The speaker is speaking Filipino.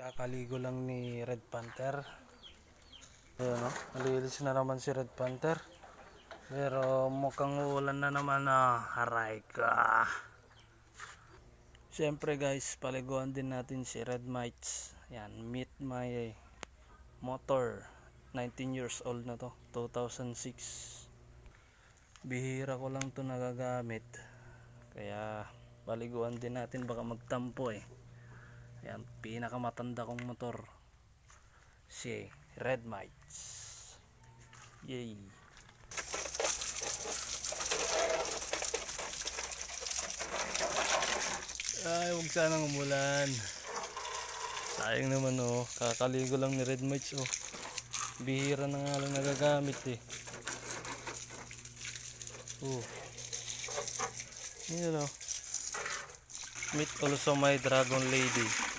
Kakaligo lang ni Red Panther. Ayan o, nalilis na naman si Red Panther. Pero mukhang uulan na naman na. Haray ka. Siyempre guys, paliguan din natin si Red Mites. Yan, meet my motor. 19 years old na to, 2006. Bihira ko lang to nagagamit. Kaya paliguan din natin, baka magtampo eh. Yan, pinakamatanda kong motor, si Red Mites. Yay! Ay, huwag sanang umulan. Sayang naman oh, kakaligo lang ni Red Mites oh. Bihira na nga lang nagagamit eh. Oh. Yun oh. Meet also my dragon lady.